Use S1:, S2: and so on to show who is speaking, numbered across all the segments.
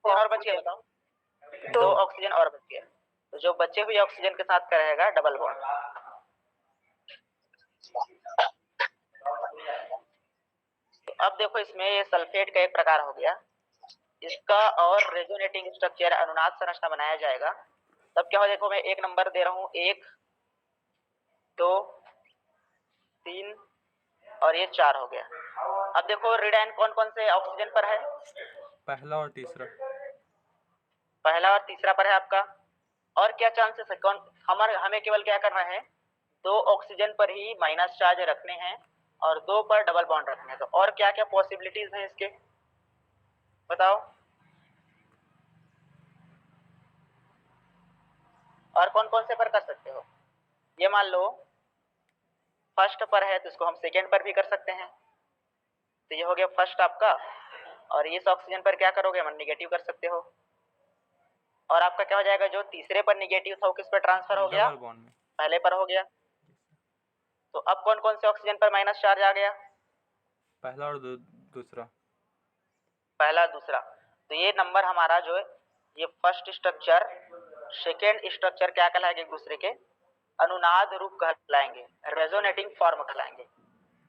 S1: और बच गया बताओ,
S2: दो।
S1: 2 ऑक्सीजन और बच गया। तो जो बचे हुए ऑक्सीजन के साथ क्या रहेगा, डबल बॉन्ड। तो अब देखो इसमें ये सल्फेट का एक प्रकार हो गया, इसका और रेजोनेटिंग स्ट्रक्चर अनुनाद संरचना बनाया जाएगा। तब क्या हो, देखो मैं एक नंबर दे रहा हूँ, 1 2 3 और ये 4 हो गया। अब देखो रिडाइन कौन कौन से ऑक्सीजन पर है,
S2: पहला और तीसरा।
S1: पहला और तीसरा पर है आपका। और क्या चांसेस है, कौन हमें केवल क्या करना है, 2 ऑक्सीजन पर ही माइनस चार्ज रखने हैं और 2 पर डबल बॉन्ड रखने हैं। तो और क्या क्या पॉसिबिलिटीज हैं इसके, बताओ। और कौन कौन से पर कर सकते हो, ये मान लो फर्स्ट पर है तो इसको हम सेकेंड पर भी कर सकते हैं। तो ये हो गया फर्स्ट आपका, और इस ऑक्सीजन पर क्या करोगे, हम नेगेटिव कर सकते हो। और आपका क्या हो जाएगा, जो तीसरे पर नेगेटिव था वो किस पर ट्रांसफर हो गया,
S2: डबल बॉन्ड में।
S1: पहले पर हो गया। तो अब कौन कौन से ऑक्सीजन पर माइनस चार्ज आ गया,
S2: पहला और दूसरा।
S1: पहला दूसरा। तो ये नंबर हमारा जो है, ये फर्स्ट स्ट्रक्चर सेकेंड स्ट्रक्चर क्या कहलाएंगे, एक दूसरे के अनुनाद रूप कहलाएंगे, रेजोनेटिंग फॉर्म कहलाएंगे।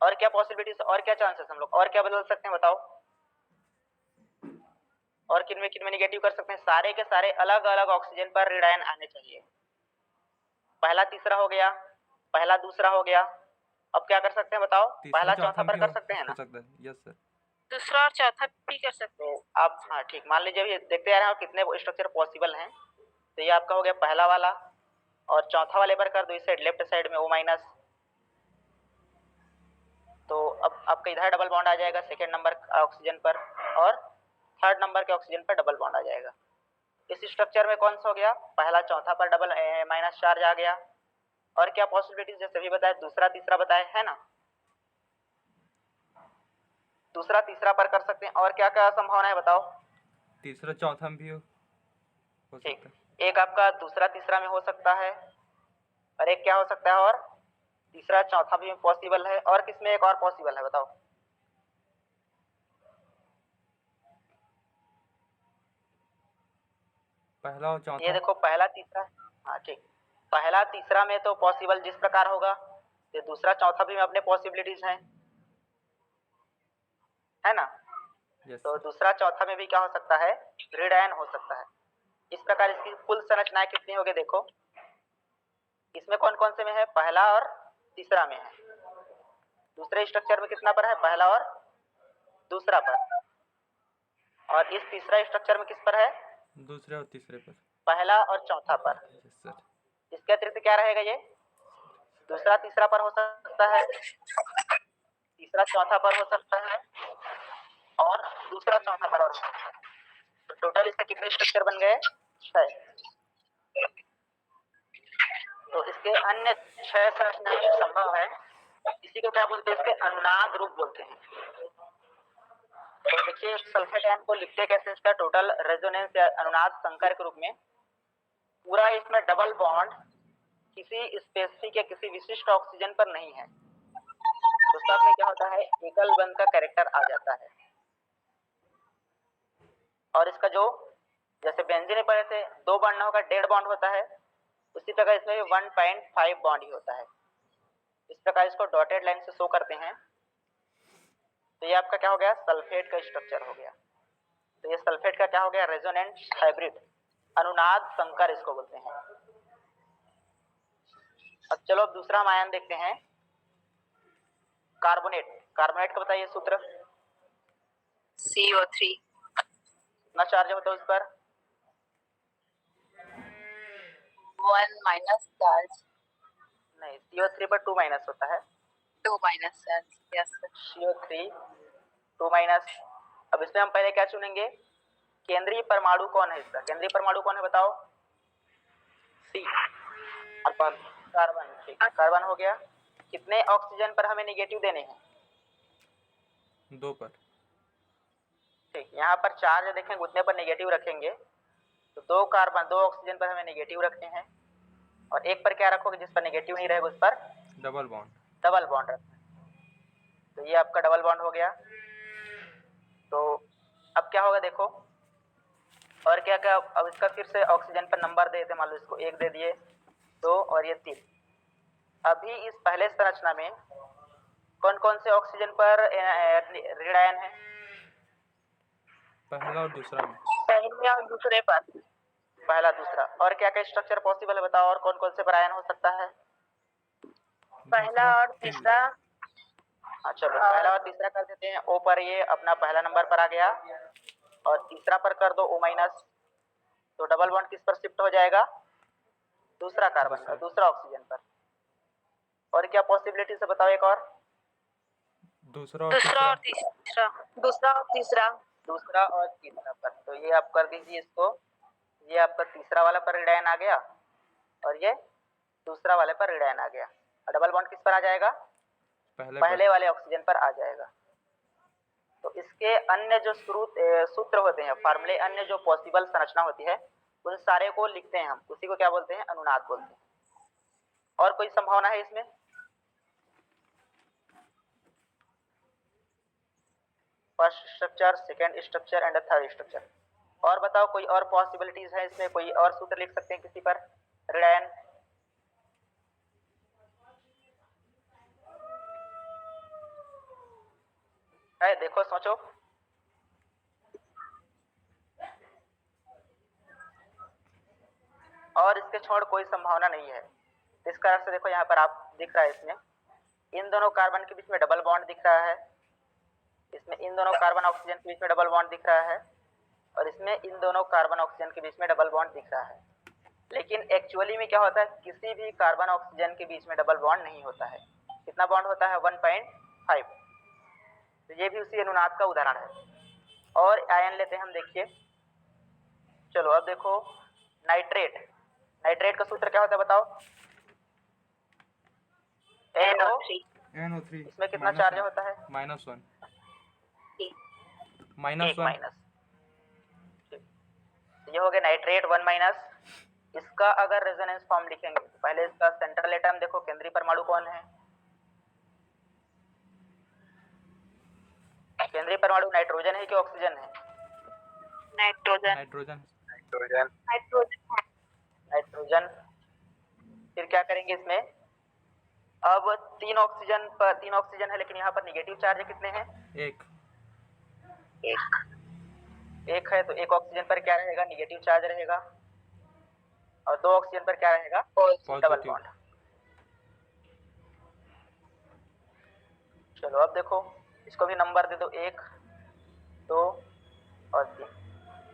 S1: और क्या पॉसिबिलिटीज, और क्या चांसेस, हम लोग और क्या बदल सकते हैं बताओ। और किनमें नेगेटिव कर सकते हैं, सारे के सारे अलग अलग ऑक्सीजन पर रेडायन आने चाहिए। पहला तीसरा हो गया, पहला दूसरा हो गया। अब क्या कर सकते हैं बताओ, पहला चौथा पर कर सकते हैं ना,
S2: यस सर।
S3: दूसरा और चौथा भी कर सकते हैं।
S1: तो आप हाँ ठीक, मान लीजिए अभी देखते आ रहे हैं कितने स्ट्रक्चर पॉसिबल हैं। तो ये आपका हो गया पहला वाला, और चौथा वाले पर कर दो इस साइड लेफ्ट साइड में O-। तो अब आपका इधर डबल बॉन्ड आ जाएगा सेकेंड नंबर ऑक्सीजन पर, और थर्ड नंबर के ऑक्सीजन पर डबल बॉन्ड आ जाएगा। इस स्ट्रक्चर में कौन सा हो गया, पहला चौथा पर डबल माइनस चार्ज आ गया। और क्या पॉसिबिलिटीज, जैसे भी बताए, दूसरा तीसरा बताए है ना, दूसरा तीसरा पर कर सकते हैं। और क्या क्या संभावना है बताओ,
S2: तीसरा चौथा में भी हो सकता है।
S1: एक आपका दूसरा तीसरा में हो सकता है, और एक क्या हो सकता है, और तीसरा चौथा भी पॉसिबल है। और किसमें एक और पॉसिबल है बताओ,
S2: पहला और चौथा।
S1: ये देखो पहला तीसरा, हाँ ठीक, पहला तीसरा में तो पॉसिबल जिस प्रकार होगा, ये दूसरा चौथा भी में अपने पॉसिबिलिटीज हैं, है ना। तो दूसरा चौथा में भी क्या हो सकता है, रेडायन हो सकता है। इस प्रकार इसकी कुल संरचनाएं कितनी होगी देखो, इसमें कौन कौन से में है, पहला और तीसरा में है। दूसरे स्ट्रक्चर में कितना पर है, पहला और दूसरा पर। और इस तीसरा स्ट्रक्चर में किस पर है,
S2: दूसरे और तीसरे पर,
S1: पहला और चौथा पर।
S2: सर।
S1: इसके अतिरिक्त क्या रहेगा, ये दूसरा तीसरा पर हो सकता है, तीसरा चौथा पर हो सकता है, और दूसरा चौथा पर हो सकता है। तो टोटल इसके कितने स्ट्रक्चर बन गए, 6। तो इसके अन्य 6 संरचनाएं संभव है, इसी को क्या बोलते हैं, इसके अनुनाद रूप बोलते हैं। तो देखिए सल्फेट आयन को लिखते कैसे, इसका टोटल रेजोनेंस या अनुनाद संकर के रूप में, पूरा इसमें डबल बॉन्ड किसी स्पेसिफिक या किसी विशिष्ट ऑक्सीजन पर नहीं है, तो सब में क्या होता है, एकल बंध का कैरेक्टर आ जाता है। और इसका जो, जैसे बेंजीन पर ऐसे 2 बॉन्ड ना होगा, 1.5 बॉन्ड होता है, उसी प्रकार इसमें 1.5 बॉन्ड ही होता है। इस प्रकार इसको डॉटेड लाइन से शो करते हैं। तो ये आपका क्या हो गया, सल्फेट का स्ट्रक्चर हो गया। तो ये सल्फेट का क्या हो गया, रेजोनेंट हाइब्रिड अनुनाद संकर इसको बोलते हैं। अब चलो अब दूसरा हम आयन देखते हैं, कार्बोनेट। कार्बोनेट का बताइए सूत्र,
S3: CO3।
S1: कितना चार्ज होता है उस पर,
S3: 1 माइनस चार्ज।
S1: नहीं, CO3 पर 2 माइनस होता है,
S3: 2 minus charge, yes sir.
S1: CO3 2 minus. अब इसमें हम पहले क्या चुनेंगे, केंद्रीय परमाणु कौन है, इसका केंद्रीय परमाणु कौन है बताओ, C, कार्बन। ठीक, कार्बन हो गया। कितने ऑक्सीजन पर हमें नेगेटिव देने हैं,
S2: 2 पर।
S1: ठीक, यहाँ पर चार्ज देखेंगे उतने पर नेगेटिव रखेंगे, तो 2 कार्बन 2 ऑक्सीजन पर हमें नेगेटिव रखते हैं, और एक पर क्या रखोगे, जिस पर नेगेटिव नहीं रहेगा उस पर
S2: डबल बॉन्ड
S1: रखना है। तो ये आपका डबल बॉन्ड हो गया। तो अब क्या होगा देखो, और क्या क्या, अब इसका फिर से ऑक्सीजन पर नंबर दे देते, मान लो इसको 1 दे दिए, 2 और ये 3। अभी इस पहले संरचना में कौन कौन से ऑक्सीजन पर ऋण आयन है?
S2: पहला और दूसरा में।
S3: पहले और दूसरे पर।
S1: पहला दूसरा। और क्या क्या स्ट्रक्चर पॉसिबल है बताओ, और कौन कौन से पर आयन हो सकता है?
S3: पहला और तीसरा।
S1: हाँ चलो, पहला और तीसरा कर देते हैं। ओ पर ये अपना पहला नंबर पर आ गया, और तीसरा पर कर दो O-। तो डबल बॉन्ड किस पर शिफ्ट हो जाएगा? दूसरा कार्बन पर, दूसरा ऑक्सीजन पर। और क्या पॉसिबिलिटी से बताओ एक और?
S2: दूसरा और तीसरा।
S3: दूसरा और तीसरा।
S1: दूसरा और तीसरा पर, तो ये आप कर दीजिए इसको। ये आपका तीसरा वाला पर ऋण आयन आ गया, और ये दूसरा वाले पर ऋण आयन आ गया। और डबल बॉन्ड किस पर आ जाएगा? पहले वाले ऑक्सीजन पर आ जाएगा। तो इसके अन्य जो सूत्र होते हैं, फार्मूले, अन्य जो पॉसिबल संरचना होती है, उन सारे को लिखते हैं हम, उसी को क्या बोलते हैं? अनुनाद बोलते हैं। और कोई संभावना है इसमें? First structure, second structure and third structure. और बताओ कोई और पॉसिबिलिटीज है इसमें? कोई और सूत्र लिख सकते हैं किसी पर ऋण आयन? है, देखो सोचो। और इसके छोड़ कोई संभावना नहीं है। इस कारण से देखो यहाँ पर आप दिख रहा है, इसमें इन दोनों कार्बन के बीच में डबल बॉन्ड दिख रहा है, इसमें इन दोनों कार्बन ऑक्सीजन के बीच में डबल बॉन्ड दिख रहा है, और इसमें इन दोनों कार्बन ऑक्सीजन के बीच में डबल बॉन्ड दिख रहा है। लेकिन एक्चुअली में क्या होता है, किसी भी कार्बन ऑक्सीजन के बीच में डबल बॉन्ड नहीं होता है। कितना बॉन्ड होता है? 1.5। तो ये भी उसी अनुनाद का उदाहरण है। और आयन लेते हैं हम, देखिए। चलो अब देखो, नाइट्रेट। नाइट्रेट का सूत्र क्या होता है बताओ?
S2: NO3।
S1: इसमें कितना चार्ज होता है?
S2: -1।
S1: एक माइनस। ये हो गया नाइट्रेट 1-। इसका अगर रेजोनेंस फॉर्म लिखेंगे तो पहले इसका सेंट्रल एटम देखो, केंद्रीय परमाणु कौन है? केंद्रीय परमाणु नाइट्रोजन है कि ऑक्सीजन है?
S2: नाइट्रोजन।
S1: नाइट्रोजन। फिर क्या करेंगे इसमें? अब 3 ऑक्सीजन है, लेकिन यहाँ पर निगेटिव चार्ज कितने हैं? एक है, तो एक ऑक्सीजन पर क्या रहेगा? निगेटिव चार्ज रहेगा। और 2 ऑक्सीजन पर क्या रहेगा? Double bond. चलो अब देखो, इसको भी नंबर दे दो, 1, 2 और 3।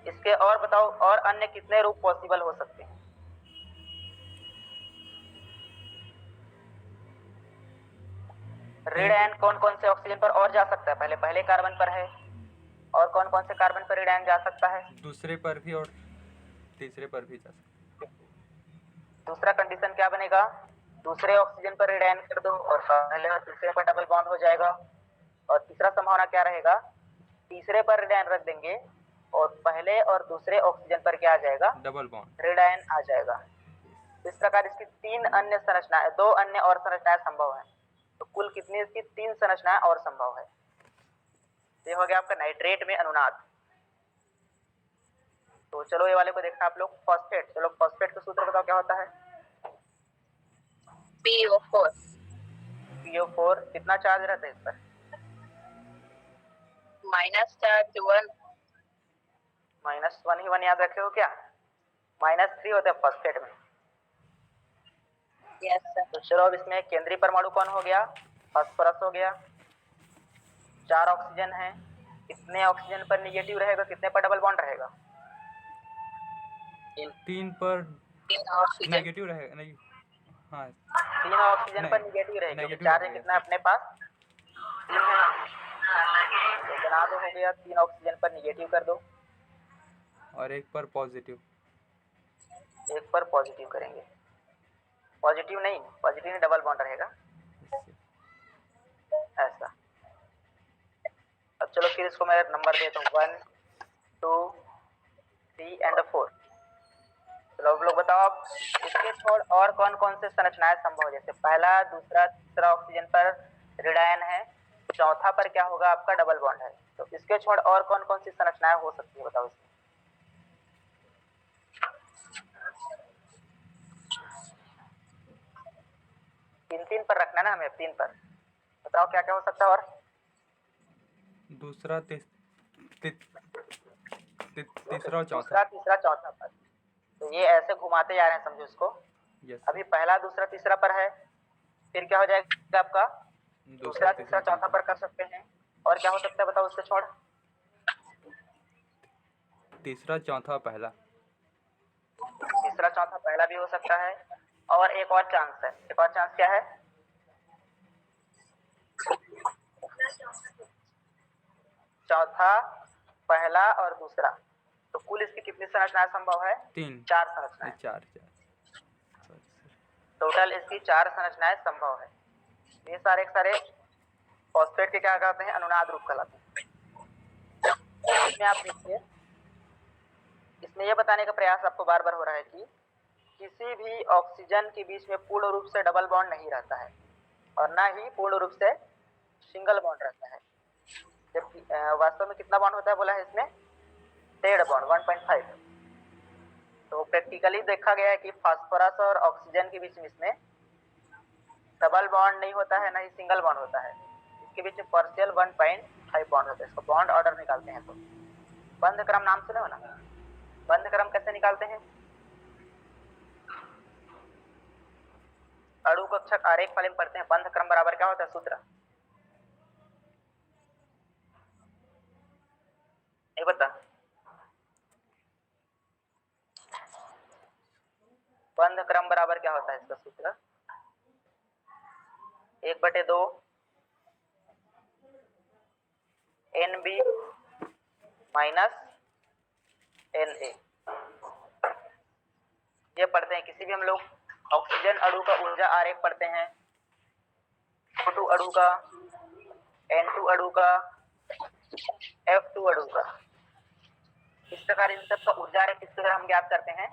S1: इसके और बताओ, और अन्य कितने रूप पॉसिबल हो सकते हैं? ऋण आयन कौन कौन से ऑक्सीजन पर और जा सकता है? पहले कार्बन पर है, और कौन कौन से कार्बन पर ऋण आयन जा सकता है?
S2: दूसरे पर भी और तीसरे पर भी जा सकता है।
S1: दूसरा कंडीशन क्या बनेगा? दूसरे ऑक्सीजन पर ऋण आयन कर दो, और पहले और तीसरे पर डबल बॉन्ड हो जाएगा। और तीसरा संभावना क्या रहेगा? तीसरे पर ऋण आयन रख देंगे, और पहले और दूसरे ऑक्सीजन पर क्या आ जाएगा?
S2: डबल बॉन्ड,
S1: ऋण आयन आ जाएगा। इस प्रकार इसकी 3 अन्य संरचनाएं, 2 अन्य और संरचनाएं संभव है। तो कुल कितनी इसकी? 3 संरचनाएं और संभव है। ये हो गया आपका नाइट्रेट में अनुनाद। तो चलो ये वाले को देखना आप लोग, फॉस्फेट। चलो फॉस्फेट का सूत्र बताओ क्या होता है? PO4। कितना चार्ज रहता है इस पर? -1 ही 1 याद रखे हो क्या? -3 होता है फॉस्फेट में।
S3: Yes sir.
S1: तो चलो अब इसमें केंद्रीय परमाणु कौन हो गया? फास्फोरस हो गया। 4 ऑक्सीजन है, कितने ऑक्सीजन पर निगेटिव रहेगा, कितने पर डबल बॉन्ड रहेगा?
S2: 3 पर नेगेटिव रहेगा। नहीं, हाँ
S1: 3 ऑक्सीजन पर निगेटिव रहेगा। चार्ज कितना है अपने पास? 3 है। तो बना दो, हो गया 3 ऑक्सीजन पर निगेटिव कर दो,
S2: और 1 पर पॉजिटिव।
S1: 1 पर पॉजिटिव करेंगे। पॉजिटिव नहीं डबल बॉन्ड रहेगा ऐसा। अब चलो फिर इसको मैं नंबर देता हूँ 1, 2, 3 एंड 4। चलो अब लोग बताओ, आप इसके छोड़ और कौन कौन से संरचनाएं संभव है? जैसे पहला, दूसरा, तीसरा ऑक्सीजन पर ऋण आयन है, चौथा पर क्या होगा आपका? डबल बॉन्ड है। तो इसके छोड़ और कौन कौन सी संरचनाएं हो सकती है बताओ इसमें? 3 पर रखना है ना हमें, 3 पर। बताओ क्या क्या हो सकता है और?
S2: दूसरा तीसरा और चौथा।
S1: दूसरा, तीसरा, चौथा पर। तो ये ऐसे घुमाते जा रहे हैं, समझो इसको।
S2: यस
S1: अभी पहला, दूसरा, तीसरा पर है, फिर क्या हो जाएगा आपका? दूसरा, तीसरा, चौथा पर कर सकते हैं। और क्या हो सकता है बताओ उससे छोड़?
S2: तीसरा, चौथा, पहला।
S1: तीसरा, चौथा, पहला भी हो सकता है। और एक और चांस है। एक और चांस क्या है? चौथा, पहला और दूसरा। तो कुल इसकी कितनी संरचनाएं संभव है?
S2: 3।
S1: 4 संरचनाएं।
S2: 4।
S1: टोटल इसकी 4 संरचनाएं संभव है। ये सारे सारे फॉस्फेट के क्या कहते हैं? अनुनाद रूप कहलाते हैं। इसमें आप देखिए, इसमें यह बताने का प्रयास आपको बार बार हो रहा है कि किसी भी ऑक्सीजन के बीच में पूर्ण रूप से डबल बॉन्ड नहीं रहता है और ना ही पूर्ण रूप से सिंगल बॉन्ड रहता है। जबकि वास्तव में कितना बॉन्ड होता है बोला है इसमें? 1.5 बॉन्ड, 1.5। तो प्रैक्टिकली देखा गया है कि फास्फोरस और ऑक्सीजन के बीच में इसमें डबल बॉन्ड नहीं होता है, ना ही सिंगल बॉन्ड होता है। इसके बीच में पार्शियल 1.5 बॉन्ड होता है। इसको बॉन्ड ऑर्डर निकालते हैं। तो बंध क्रम नाम सुने हो ना? बंध क्रम कैसे निकालते हैं? अणु कक्षक आरेख वाले में पढ़ते हैं। बंध क्रम बराबर क्या होता है? सूत्र नहीं पता? बंध क्रम बराबर क्या होता है इसका सूत्र? 1/2 NB माइनस Na। ये पढ़ते हैं किसी भी हम लोग ऑक्सीजन अणु का ऊर्जा आरेख पढ़ते हैं, O2 अणु का, N2 अणु का, F2 अणु का। इस प्रकार इन सब का ऊर्जा आरेख किस तरह हम ज्ञात करते हैं?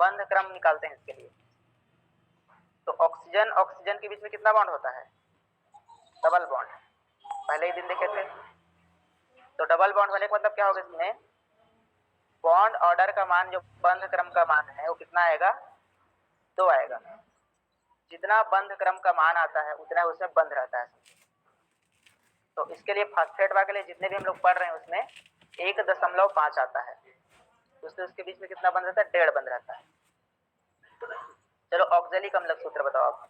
S1: बंध क्रम निकालते हैं इसके लिए। तो ऑक्सीजन ऑक्सीजन के बीच में कितना बॉन्ड होता है? Double bond. पहले ही दिन देखे थे। तो डबल बॉन्ड होने का मतलब क्या होगा? इसमें बॉन्ड ऑर्डर का मान, जो बंध क्रम का मान है, वो कितना आएगा? 2 आएगा। जितना बंध क्रम का मान आता है उतना उसमें बंध रहता है। तो इसके लिए फास्फेट के लिए जितने भी हम लोग पढ़ रहे हैं उसमें 1.5 आता है। उसके बीच में कितना बंध रहता है? 1.5 बंध रहता है। चलो ऑक्जेलिक अम्लक सूत्र बताओ आप।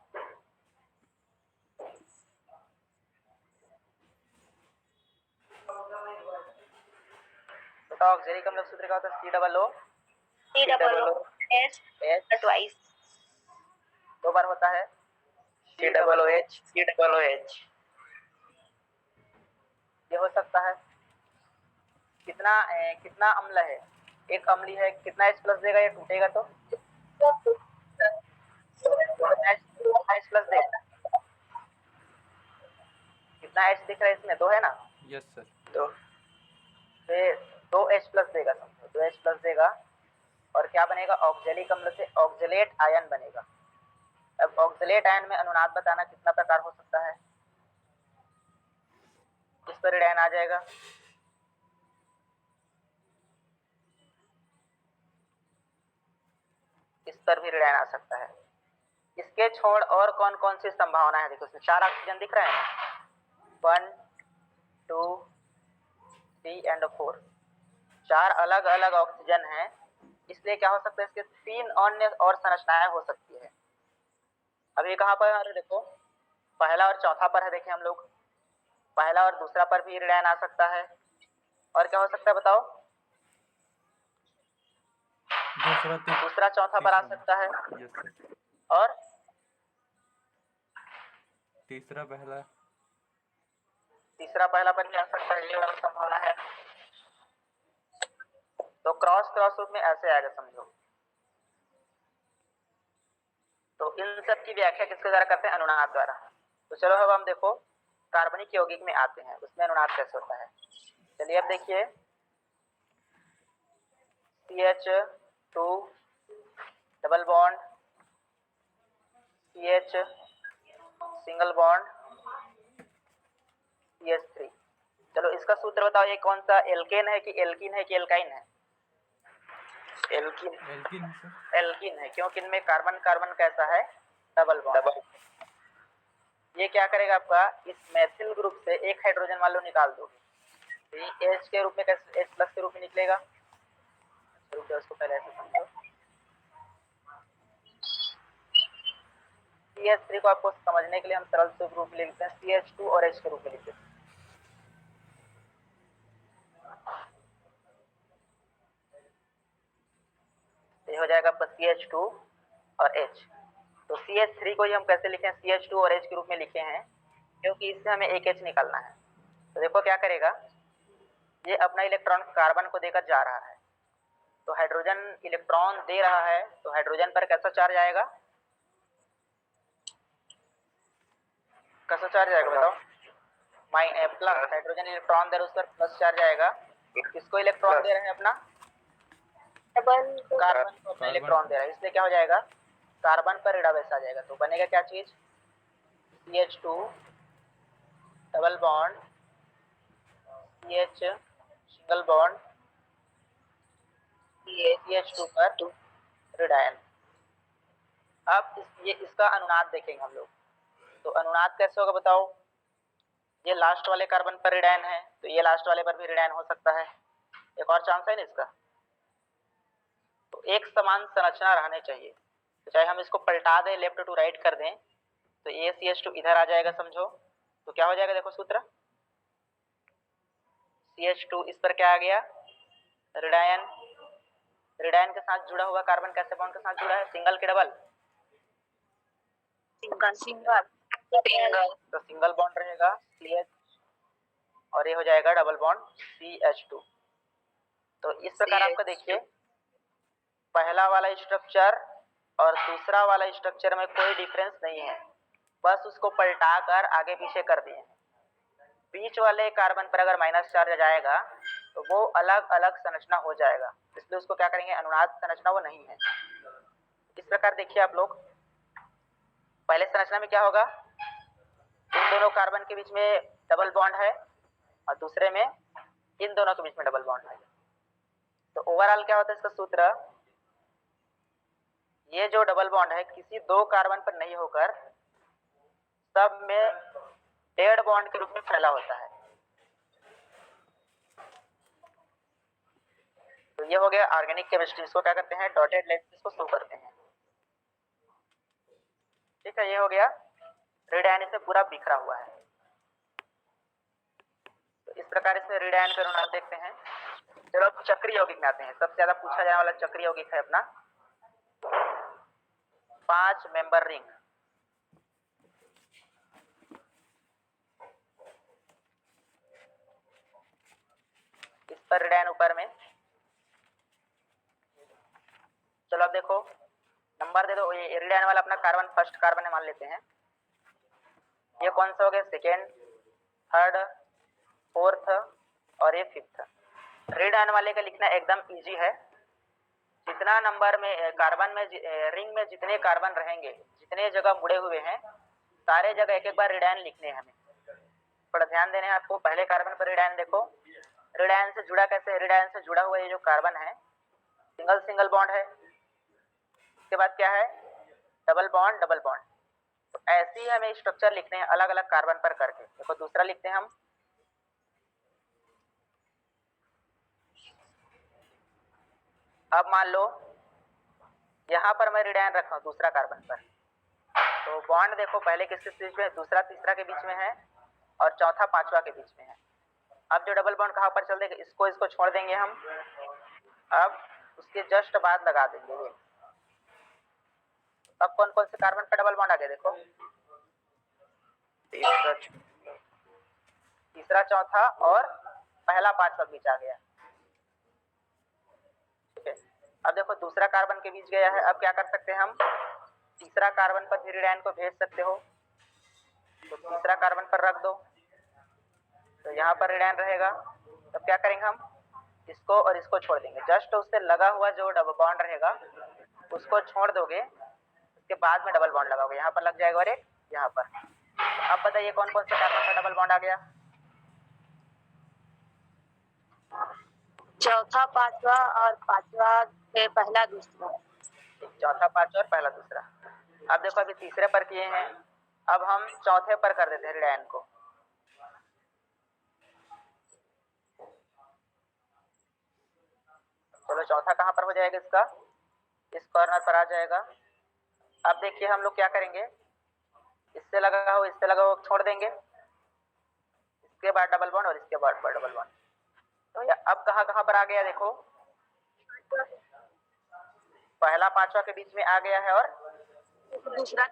S1: बताओ ऑक्जेलिक अम्लक सूत्र क्या होता है? COOH
S3: ट्वाइस
S1: 2 बार होता है। COOH ये हो सकता है। कितना अम्ल है? एक अम्ली है, कितना H प्लस देगा? ये टूटेगा तो H प्लस देगा। कितना H दिख रहा है इसमें? 2 है ना?
S2: Yes sir.
S1: तो 2H प्लस देगा, समझो 2H प्लस देगा। और क्या बनेगा? ऑक्जेलिक अम्ल से ऑक्जेलेट आयन बनेगा। अब ऑक्जेलेट आयन में अनुनाद बताना कितना प्रकार हो सकता है? किस पर आयन आ जाएगा? इस पर भी ऋणायन आ सकता है। इसके छोड़ और कौन कौन सी संभावना है? देखो इसमें 4 ऑक्सीजन दिख रहे हैं, 1 2 3 एंड 4। 4 अलग अलग ऑक्सीजन हैं, इसलिए क्या हो सकता है? इसके 3 अन्य और संरचनाएं हो सकती है। अब ये कहाँ पर? देखो पहला और चौथा पर है। देखें हम लोग, पहला और दूसरा पर भी ऋणायन आ सकता है। और क्या हो सकता है बताओ? दूसरा चौथा पर आ सकता है।
S2: Yes sir.
S1: और
S2: तीसरा पहला
S1: पर भी आ सकता है। ये वाला संभावना है। तो क्रॉस रूप में ऐसे आएगा, समझो। तो इन सब की व्याख्या किसके द्वारा करते हैं? अनुनाद द्वारा। तो चलो अब हम देखो कार्बनिक यौगिक में आते हैं, उसमें अनुनाद कैसे होता है। चलिए अब देखिए, CH2 double bond, CH single bond, CH3। चलो इसका सूत्र बताओ। ये कौन सा? एल्केन है कि एल्कीन है कि एल्काइन है? एल्कीन है, क्योंकि इनमें कार्बन कार्बन कैसा है? Double bond. ये क्या करेगा आपका, इस मैथिल ग्रुप से एक हाइड्रोजन मान लो निकाल दो, तो ये H के रूप में कैसे, H प्लस के रूप में निकलेगा। रुको उसको पहले ऐसे समझो, CH3 को आपको समझने के लिए हम सरल से रूप में लिखते हैं, CH2 और H के रूप में लिखते हैं। ये हो जाएगा आपका CH2 और H। तो CH3 को ही हम कैसे लिखें, CH2 और H के रूप में लिखे हैं, क्योंकि इससे हमें एक H निकालना है। तो देखो क्या करेगा, ये अपना इलेक्ट्रॉन कार्बन को देकर जा रहा है, तो हाइड्रोजन इलेक्ट्रॉन दे रहा है, तो हाइड्रोजन पर कैसा चार्ज आएगा, कैसा चार्ज आएगा बताओ, प्लस। हाइड्रोजन इलेक्ट्रॉन दे रहा है, उस पर प्लस चार्ज आएगा। किसको इलेक्ट्रॉन दे रहे हैं, अपना कार्बन को अपना इलेक्ट्रॉन दे रहा है, इसलिए क्या हो जाएगा, कार्बन पर ऋणावेश आ जाएगा। तो बनेगा क्या चीज, CH2 double bond CH single bond CH2 पर ऋणायन। अब ये इसका अनुनाद देखेंगे हम लोग, तो अनुनाद कैसे होगा बताओ, ये लास्ट वाले कार्बन पर ऋणायन है, तो ये लास्ट वाले पर भी ऋणायन हो सकता है, एक और चांस है ना इसका। तो एक समान संरचना रहने चाहिए, तो चाहे हम इसको पलटा दें, लेफ्ट टू राइट कर दें, तो ये CH2 इधर आ जाएगा समझो, तो क्या हो जाएगा, देखो सूत्र, CH2 इस पर क्या आ गया, ऋणायन। ऋणायन के साथ जुड़ा हुआ कार्बन कैसे बॉन्ड के साथ जुड़ा है, सिंगल के डबल,
S3: सिंगल।
S1: तो सिंगल बॉन्ड रहेगा CH, और ये हो जाएगा डबल बॉन्ड CH2। तो इस प्रकार आपका देखिए, पहला वाला स्ट्रक्चर और दूसरा वाला स्ट्रक्चर में कोई डिफरेंस नहीं है, बस उसको पलटा कर आगे पीछे कर दिए। बीच वाले कार्बन पर अगर माइनस चार्ज जाएगा तो वो अलग अलग संरचना हो जाएगा, इसलिए उसको क्या करेंगे, अनुनाद संरचना वो नहीं है। इस प्रकार देखिए आप लोग, पहले संरचना में क्या होगा, इन दोनों कार्बन के बीच में डबल बॉन्ड है और दूसरे में इन दोनों के बीच में डबल बॉन्ड है। तो ओवरऑल क्या होता है इसका सूत्र, ये जो डबल बॉन्ड है किसी दो कार्बन पर नहीं होकर सब में डेड बॉन्ड के रूप में फैला होता है। तो ये हो गया ऑर्गेनिक केमिस्ट्री, इसको क्या करते हैं, डॉटेड लाइन से इसको शो करते हैं। ठीक है, ये हो गया रेड आयन इसमें पूरा बिखरा हुआ है। तो इस प्रकार इसमें रेड आयन का अनुनाद देखते हैं। चलो अब चक्रीय यौगिक में आते हैं। सबसे ज्यादा पूछा जाने वाला चक्रीय यौगिक है अपना 5 मेंबर रिंग। इस पर रेड आयन ऊपर में, चलो अब देखो नंबर दे दो, ये रेड आयन वाला अपना कार्बन फर्स्ट कार्बन है मान लेते हैं, ये कौन सा हो गया, सेकेंड, थर्ड, फोर्थ और ये फिफ्थ। रेड आयन वाले का लिखना एकदम इजी है, जितना नंबर में कार्बन में रिंग में जितने कार्बन रहेंगे, जितने जगह मुड़े हुए हैं, सारे जगह एक एक बार रेड आयन लिखने हैं हमें। थोड़ा ध्यान देने हैं आपको। पहले कार्बन पर रेड आयन देखो, रेड आयन से जुड़ा कैसे है, रेड आयन से जुड़ा हुआ ये जो कार्बन है सिंगल सिंगल बॉन्ड है, इसके बाद क्या है, डबल बॉन्ड डबल बॉन्ड। तो ऐसे ही हमें स्ट्रक्चर लिखने हैं अलग अलग कार्बन पर करके। देखो दूसरा लिखते हैं हम, अब मान लो यहाँ पर मैं रेड आयन रखा हूँ दूसरा कार्बन पर, तो बॉन्ड देखो पहले किसके बीच में, दूसरा तीसरा के बीच में है और चौथा पांचवा के बीच में है। अब जो डबल बॉन्ड कहाँ पर चल देगा, इसको छोड़ देंगे हम, अब उसके जस्ट बाद लगा देंगे ये। अब कौन कौन से कार्बन पर डबल बॉन्ड आ गया देखो, तीसरा चौथा और पहला पांचवा बीच आ गया। ठीक है, अब देखो दूसरा कार्बन के बीच गया है, अब क्या कर सकते हैं हम, तीसरा कार्बन पर भी रेड आयन को भेज सकते हो, तो तीसरा कार्बन पर रख दो, तो यहाँ पर रेड आयन रहेगा। तब क्या करेंगे हम, इसको और इसको छोड़ देंगे, जस्ट उससे लगा हुआ जो डबल बॉन्ड रहेगा उसको छोड़ दोगे, उसके बाद में डबल बॉन्ड लगाओगे, यहाँ पर लग जाएगा और एक यहाँ पर। अब बताइए कौन कौन से कार्बन पर डबल बॉन्ड आ गया,
S3: चौथा पांचवा और पांचवा से पहला दूसरा।
S1: चौथा पांचवा और पहला दूसरा। अब देखो अभी तीसरे पर किए हैं, अब हम चौथे पर कर देते हैं ऋण आयन को। चलो चौथा कहाँ पर हो जाएगा इसका, इस कॉर्नर पर आ जाएगा। अब देखिए हम लोग क्या करेंगे, इससे लगा हो इससे लगा हो छोड़ देंगे, इसके बाद डबल बॉन्ड और इसके बाद डबल बॉन्ड। तो ये अब कहाँ कहाँ पर आ गया देखो, पहला पांचवा के बीच में आ गया है और
S3: दूसरा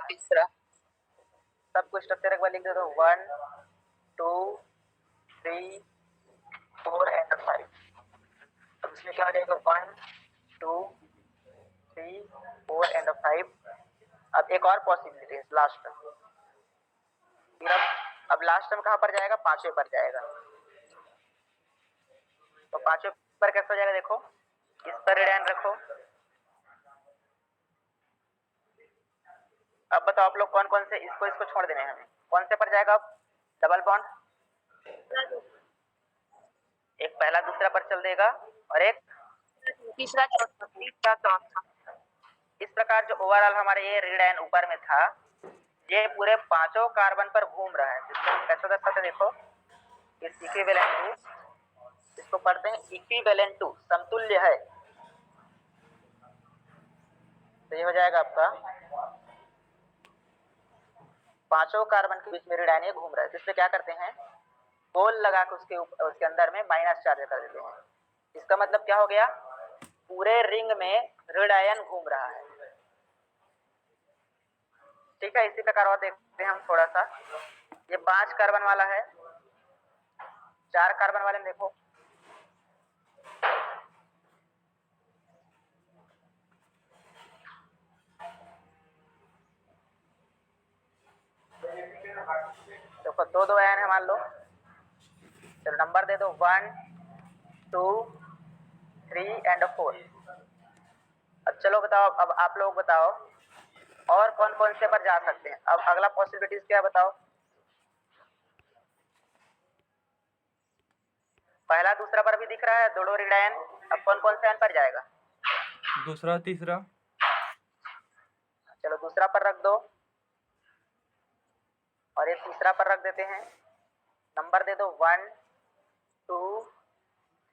S3: तीसरा
S1: सब कुछ स्ट्रक्चर एक बार लिख दे दो, 1 2 3 4 एंड 5। अब इसमें क्या हो जाएगा, 1 2 3 4 एंड 5। अब एक और पॉसिबिलिटी है लास्ट में, फिर अब लास्ट में कहाँ पर जाएगा, पांचवें पर जाएगा। तो पांचवें पर कैसे हो जाएगा देखो, इस पर ऋण रखो। अब बताओ आप लोग कौन कौन से, इसको छोड़ देने हैं हमें, कौन से पर जाएगा अब, डबल बॉन्ड एक पहला दूसरा पर चल देगा और एक
S3: तीसरा चौथा।
S1: इस प्रकार जो ओवरऑल हमारे ये ऋण आयन ऊपर में था, ये पूरे पांचों कार्बन पर घूम रहा है। जिसको हम कैसे दर्शाते हैं देखो, इस इक्विवेलेंट टू, इसको पढ़ते हैं इक्विवेलेंट टू, समतुल्य है। तो ये हो जाएगा आपका पांचों कार्बन के बीच में ऋण आयन ये घूम रहा है। जिससे क्या करते हैं, गोल लगा के उसके अंदर में माइनस चार्ज कर देते हैं। इसका मतलब क्या हो गया, पूरे रिंग में ऋण आयन घूम रहा है। ठीक है, इसी प्रकार और देखते हैं हम थोड़ा सा, ये 5 कार्बन वाला है, 4 कार्बन वाले में देखो, देखो दो आयन है मान लो। चलो नंबर दे दो, 1 2 3 एंड 4। अब चलो बताओ, अब आप लोग बताओ और कौन कौन से पर जा सकते हैं। अब अगला पॉसिबिलिटीज क्या बताओ, पहला दूसरा पर भी दिख रहा है दोनों ऋण आयन। अब कौन कौन से आयन पर जाएगा,
S2: दूसरा तीसरा।
S1: चलो दूसरा पर रख दो और ये तीसरा पर रख देते हैं। नंबर दे दो 1 2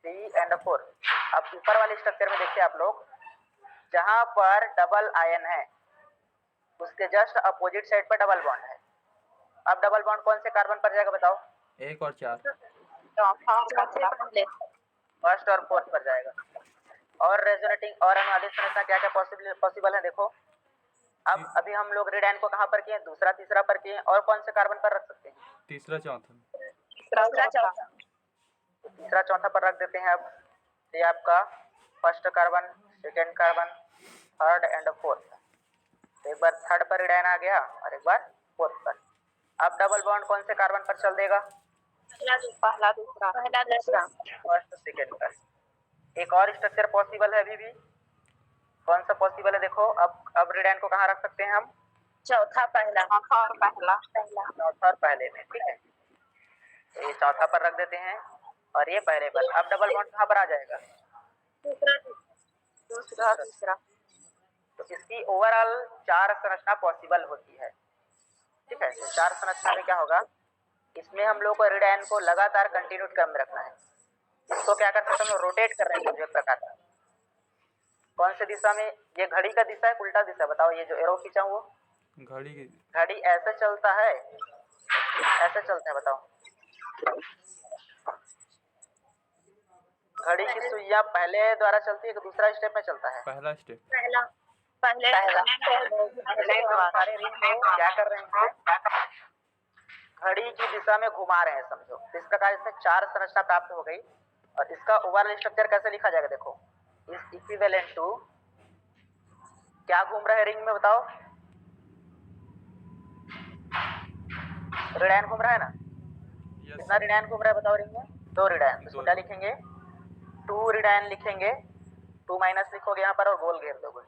S1: 3 एंड 4। अब ऊपर वाले स्ट्रक्चर में देखिए आप लोग, जहां पर डबल आयन है उसके जस्ट अपोजिट साइड पर डबल बॉन्ड है। अब डबल बॉन्ड कौन से कार्बन पर जाएगा बताओ,
S2: 1 और 4।
S1: फर्स्ट और फोर्थ पर जाएगा। और रेजोनेटिंग और अनुवादित संरचना क्या क्या पॉसिबल है देखो। अब अभी हम लोग ऋण आयन को कहां पर किए, दूसरा तीसरा पर किए, और कौन से कार्बन पर रख सकते हैं,
S2: तीसरा चौथा।
S1: तीसरा चौथा पर रख देते हैं। अब ये आपका first carbon, second carbon, third and fourth. एक बार थर्ड पर ऋण आयन आ गया और एक बार फोर्थ पर। अब डबल बॉन्ड कौन से कार्बन पर चल देगा,
S3: पहला दूसरा
S1: फर्स्ट सेकेंड पर। एक और स्ट्रक्चर पॉसिबल है अभी भी, कौन सा पॉसिबल है देखो। अब ऋण आयन को कहाँ रख सकते हैं हम,
S3: चौथा पहला
S1: चौथा और पहले में। ठीक है, तो ये चौथा पर रख देते हैं और ये पहले पर। अब डबल बॉन्ड कहाँ पर आ जाएगा,
S3: दूसरा तीसरा।
S1: तो इसकी ओवरऑल 4 संरचना पॉसिबल होती है। ठीक है, तो 4 संरचना में क्या होगा, इसमें हम लोग को ऋण आयन को लगातार कंटिन्यूट क्रम में रखना है। इसको क्या कर सकते हैं हम, रोटेट कर रहे हैं एक प्रकार का। कौन से दिशा में, ये घड़ी का दिशा है उल्टा दिशा, बताओ। ये जो एरो खींचा वो घड़ी ऐसे चलता है, ऐसे चलता है, बताओ। घड़ी की सुइयां पहले द्वारा चलती है कि दूसरा स्टेप में चलता है,
S2: पहला स्टेप।
S3: पहले
S1: सारे रिंग को क्या कर रहे हैं, घड़ी की दिशा में घुमा रहे हैं समझो। इस प्रकार इसमें 4 संरचना प्राप्त हो गई। और इसका ओवरऑल स्ट्रक्चर कैसे लिखा जाएगा देखो, इस इक्विवेलेंट टू क्या घूम रहा है रिंग में, बताओ। ऋण आयन घूम रहा है ना, कितना ऋण आयन घूम रहा है बताओ रिंग में, 2 ऋण आयन। तो क्या लिखेंगे, 2 ऋण आयन लिखेंगे, 2 माइनस लिखोगे यहाँ पर और गोल घेर दोगे।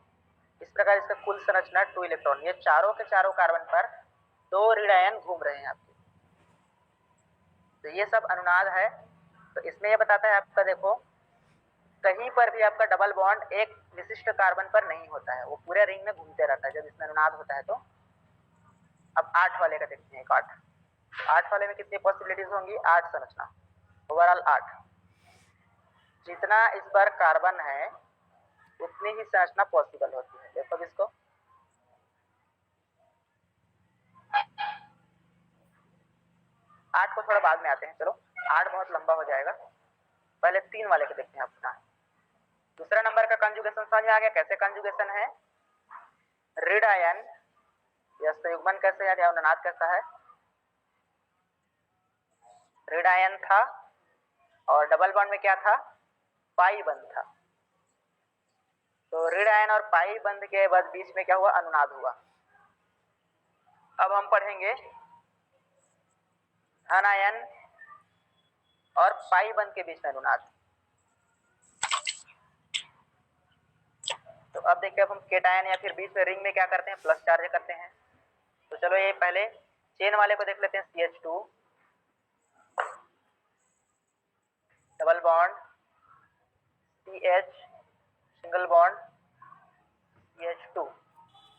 S1: इस प्रकार इसका कुल संरचना 2 इलेक्ट्रॉन। ये चारों के चारों कार्बन पर 2 ऋण आयन घूम रहे हैं आपके। तो ये सब अनुनाद है। तो इसमें ये बताता है आपका, देखो कहीं पर भी आपका डबल बॉन्ड एक विशिष्ट कार्बन पर नहीं होता है, वो पूरे रिंग में घूमते रहता है जब इसमें अनुनाद होता है। तो अब 8 वाले का देखते हैं। 8 वाले में कितनी पॉसिबिलिटीज होंगी? 8 संरचना, ओवरऑल 8। जितना इस पर कार्बन है उतनी ही संरचना पॉसिबल होती है। देखो इसको, आठ को थोड़ा बाद में आते हैं, चलो 8 बहुत लंबा हो जाएगा। पहले 3 वाले को देखते हैं अपना। दूसरा नंबर का कंजुगेशन समझ में आ गया कैसे कंजुगेशन है? रीड आयन या संयुग्मन कैसे या अनुनाद कैसा है? रीड आयन था और डबल बॉन्ड में क्या था? पाई बंध था। तो रीड आयन और पाई बंध के बाद बीच में क्या हुआ? अनुनाद हुआ। अब हम पढ़ेंगे धन आयन और पाई बंध के बीच में अनुनाद। तो अब देखिए, अब हम केटायन या फिर बीच में रिंग में क्या करते हैं? प्लस चार्ज करते हैं। तो चलो ये पहले चेन वाले को देख लेते हैं। CH2 double bond CH single bond CH2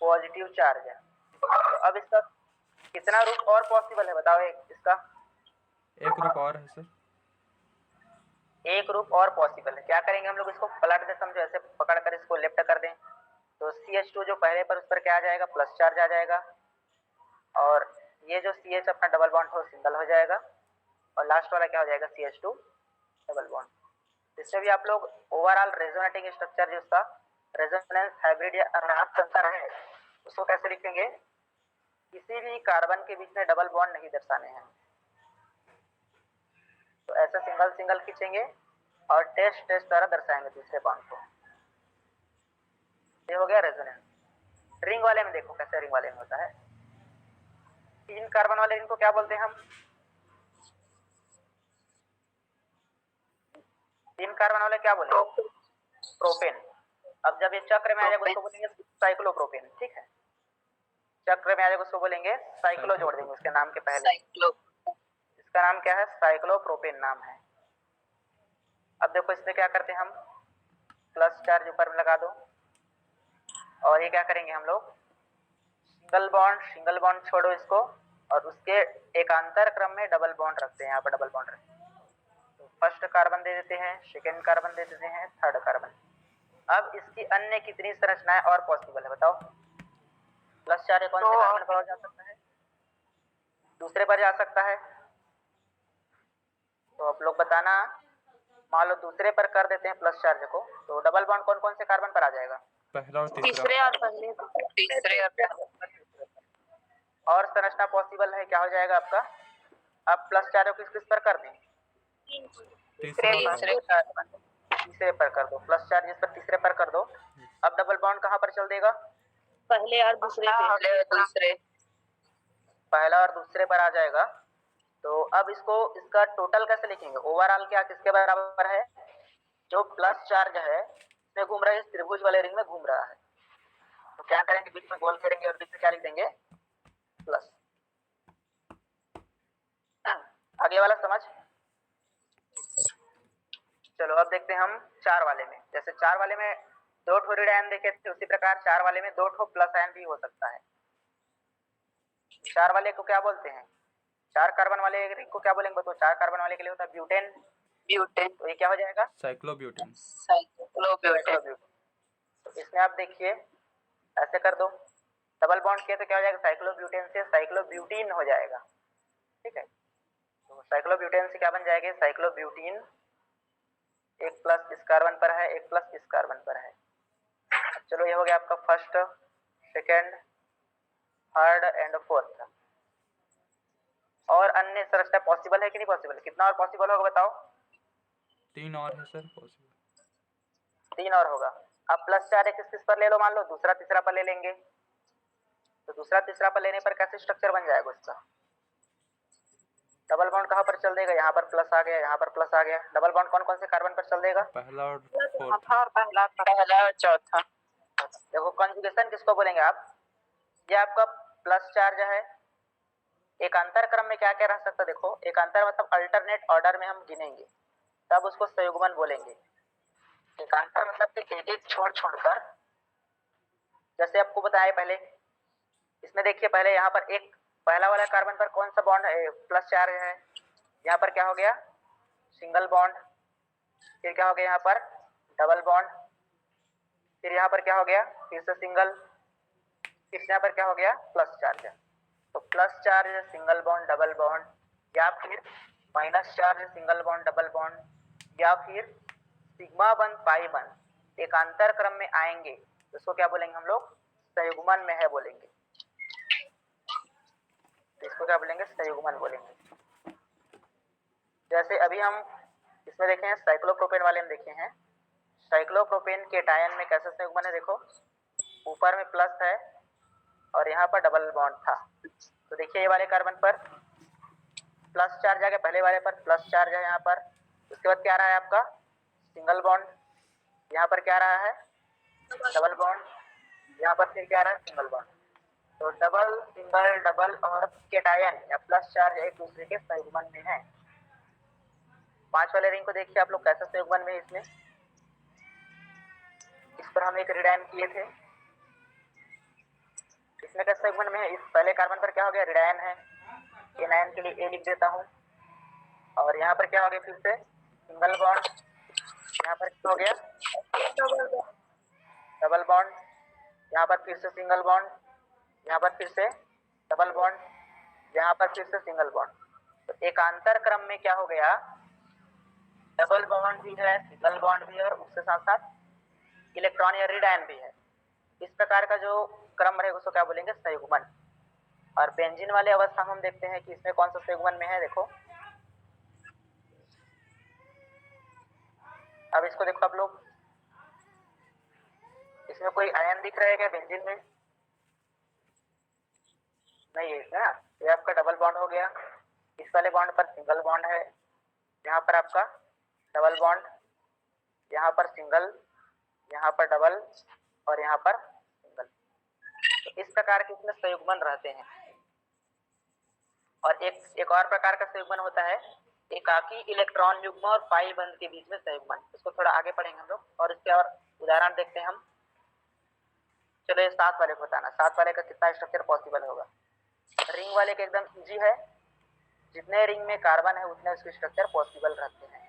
S1: positive charge है। तो अब इसका कितना रूप और पॉसिबल है बताओ? इसका
S2: एक रूप और है सर।
S1: एक रूप और पॉसिबल है। क्या करेंगे हम लोग? इसको पलट दे, समझो ऐसे पकड़ कर इसको लेफ्ट कर दें तो CH2 जो पहले पर उस पर क्या आ जाएगा? प्लस चार्ज आ जाएगा। और ये जो CH अपना डबल बॉन्ड हो सिंगल हो जाएगा और लास्ट वाला क्या हो जाएगा? CH2 double bond. इससे भी आप लोग ओवरऑल रेजोनेटिंग स्ट्रक्चर जो उसका रेजोनेंस हाइब्रिड या अनुनाद तंत्र है उसको कैसे लिखेंगे? किसी भी कार्बन के बीच में डबल बॉन्ड नहीं दर्शाने हैं। तो ऐसा सिंगल सिंगल खींचेंगे और टेस्ट द्वारा दर्शाएंगे दूसरे बॉन्ड को। ये हो गया रेजोनेंस। रिंग वाले में देखो कैसे रिंग वाले में होता है। 3 कार्बन वाले रिंग को क्या बोलते हैं हम? 3 कार्बन वाले क्या बोलेंगे? प्रोपेन। अब जब ये चक्र में आ जाएगा उसको बोलेंगे साइक्लोप्रोपेन। ठीक है, चक्र में आ जाएगा उसको बोलेंगे साइक्लो, जोड़ देंगे उसके नाम के पहले। इसका नाम क्या है? साइक्लोप्रोपेन नाम है। अब देखो इसमें क्या करते हैं हम? प्लस चार्ज ऊपर में लगा दो और ये क्या करेंगे हम लोग? सिंगल बॉन्ड छोड़ो इसको और उसके एकांतर क्रम में डबल बॉन्ड रखते हैं। यहाँ पर डबल बॉन्ड रखते हैं तो फर्स्ट कार्बन दे देते हैं, सेकेंड कार्बन दे देते हैं, थर्ड कार्बन। अब इसकी अन्य कितनी संरचनाएं और पॉसिबल है बताओ? प्लस चार्ज कौन से कार्बन पर जा सकता है? दूसरे पर जा सकता है। तो आप लोग बताना। मान लो दूसरे पर कर देते हैं प्लस चार्ज को, तो डबल बॉन्ड कौन कौन से कार्बन पर आ जाएगा?
S2: पहला और
S3: तीसरे और पहले, तीसरे
S1: और संरचना पॉसिबल है, क्या हो जाएगा आपका? अब प्लस चार्ज को किस किस पर कर दें? तीसरे पर कर दो। प्लस चार्ज इस पर तीसरे पर कर दो। अब डबल बॉन्ड कहाँ पर चल देगा?
S3: पहले और दूसरे पे।
S1: पहला और दूसरे पर आ जाएगा। तो अब इसका टोटल कैसे लिखेंगे? ओवरऑल क्या किसके बराबर है? जो प्लस चार्ज है इसमें घूम रहा है, इस त्रिभुज वाले रिंग में घूम रहा है। तो क्या करेंगे? बीच में गोल करेंगे और बीच में क्या लिख देंगे? प्लस। आगे वाला समझ? चलो अब देखते हैं हम 4 वाले में। जैसे 4 वाले में 2 ठो रीड आयन देखे थे, उसी प्रकार 4 वाले में 2 ठो प्लस आयन भी हो सकता है। 4 वाले को क्या बोलते हैं? 4 कार्बन वाले रिंग को क्या बोलेंगे? तो 4 कार्बन वाले के लिए होता है ब्यूटेन। तो ये क्या हो जाएगा?
S2: साइक्लोब्यूटेन।
S1: तो इसमें आप देखिए ऐसे कर दो, डबल बॉन्ड किया तो क्या हो जाएगा? साइक्लोब्यूटेन से साइक्लोब्यूटीन हो जाएगा। ठीक है, तो साइक्लोब्यूटेन से क्या बन जाएगा? साइक्लोब्यूटीन। एक प्लस इस कार्बन पर है, एक प्लस इस कार्बन पर है। चलो ये हो गया आपका first, second, third and fourth. और अन्य संरचना पॉसिबल है कि नहीं पॉसिबल? कितना और पॉसिबल होगा बताओ?
S2: 3 और है सर पॉसिबल।
S1: 3 और होगा। अब प्लस चार्ज किस किस पर ले लो? मान लो दूसरा तीसरा पर ले लेंगे। तो दूसरा तीसरा पर लेने पर कैसे स्ट्रक्चर बन जाएगा उसका? डबल बॉन्ड कहाँ पर चल देगा? यहाँ पर प्लस आ गया, यहाँ पर प्लस आ गया। डबल बॉन्ड कौन कौन से कार्बन पर चल देगा?
S2: पहला और फोर्थ।
S3: पहला और चौथा।
S1: देखो कंजुगेशन किसको बोलेंगे आप? ये आपका प्लस चार्ज है। एकांतर क्रम में क्या क्या रह सकता है? देखो एकांतर मतलब अल्टरनेट ऑर्डर में हम गिनेंगे तब उसको संयुग्मन बोलेंगे। एकांतर मतलब कि एक एक छोड़ छोड़कर, जैसे आपको बताया पहले, इसमें देखिए पहले यहाँ पर एक पहला वाला कार्बन पर कौन सा बॉन्ड है, प्लस चार्ज है, यहाँ पर क्या हो गया, सिंगल बॉन्ड, फिर क्या हो गया यहाँ पर डबल बॉन्ड, फिर यहाँ पर क्या हो गया फिर से सिंगल, फिर यहाँ पर क्या हो गया प्लस चार्ज। तो plus charge single bond double bond, या फिर minus charge single bond double bond, या फिर सिग्मा बंद पाई बंद एकांतर क्रम में आएंगे तो इसको क्या बोलेंगे हम लोग, संयुग्मन में है बोलेंगे, तो इसको क्या बोलेंगे, संयुग्मन बोलेंगे। जैसे अभी हम इसमें देखे हैं साइक्लोप्रोपेन वाले में देखे हैं, साइक्लोप्रोपेन के केटायन में कैसे संयुग्मन है, देखो ऊपर में प्लस है और यहाँ पर डबल बॉन्ड था, तो देखिए ये वाले कार्बन पर प्लस चार्ज आ गया, पहले वाले पर प्लस चार्ज है यहाँ पर, उसके बाद क्या आ रहा है आपका सिंगल बॉन्ड, यहाँ पर क्या आ रहा है डबल बॉन्ड, यहाँ पर फिर क्या आ रहा है सिंगल बॉन्ड। तो डबल सिंगल डबल और केटायन या प्लस चार्ज एक दूसरे के संयुग्मन में है। 5 वाले रिंग को देखिए आप लोग कैसे संयुग्मन में, इसमें इस पर हम एक रिडायन किए थे, इसमें कैसे संयुग्मन में है, इस पहले कार्बन पर क्या हो गया रिडायन है, एनायन के लिए ए लिख देता हूँ, और यहाँ पर क्या हो गया फिर से सिंगल बॉन्ड, यहाँ पर क्या हो गया डबल बॉन्ड, यहाँ पर फिर से सिंगल बॉन्ड, यहाँ पर फिर से डबल बॉन्ड, यहाँ पर फिर से सिंगल बॉन्ड। तो एकांतर क्रम में क्या हो गया, डबल बॉन्ड भी है सिंगल बॉन्ड भी है और उसके साथ साथ इलेक्ट्रॉन या रिडायन भी है। इस प्रकार का जो क्रम रहेगा उसको क्या बोलेंगे, संयुग्मन। और बेंजीन वाले अवस्था में हम देखते हैं कि इसमें कौन सा संयुग्मन में है, देखो अब इसको देखो आप लोग, इसमें कोई आयन दिख रहा है क्या बेंजीन में, नहीं है ना, ये आपका डबल बॉन्ड हो गया, इस वाले बॉन्ड पर सिंगल बॉन्ड है, यहाँ पर आपका डबल बॉन्ड, यहाँ पर सिंगल, यहाँ पर डबल और यहाँ पर सिंगल। तो इस प्रकार के इसमें संयुग्मन रहते हैं। और एक और प्रकार का संयुग्मन होता है एकाकी इलेक्ट्रॉन युग्म और पाई बंध के बीच में संयुग्मन, इसको थोड़ा आगे पढ़ेंगे हम लोग और इसके और उदाहरण देखते हैं हम। चलो ये 7 वाले को बताना, 7 वाले का कितना स्ट्रक्चर पॉसिबल होगा। रिंग वाले के एकदम इजी है, जितने रिंग में कार्बन है उतने उसके स्ट्रक्चर पॉसिबल रहते हैं।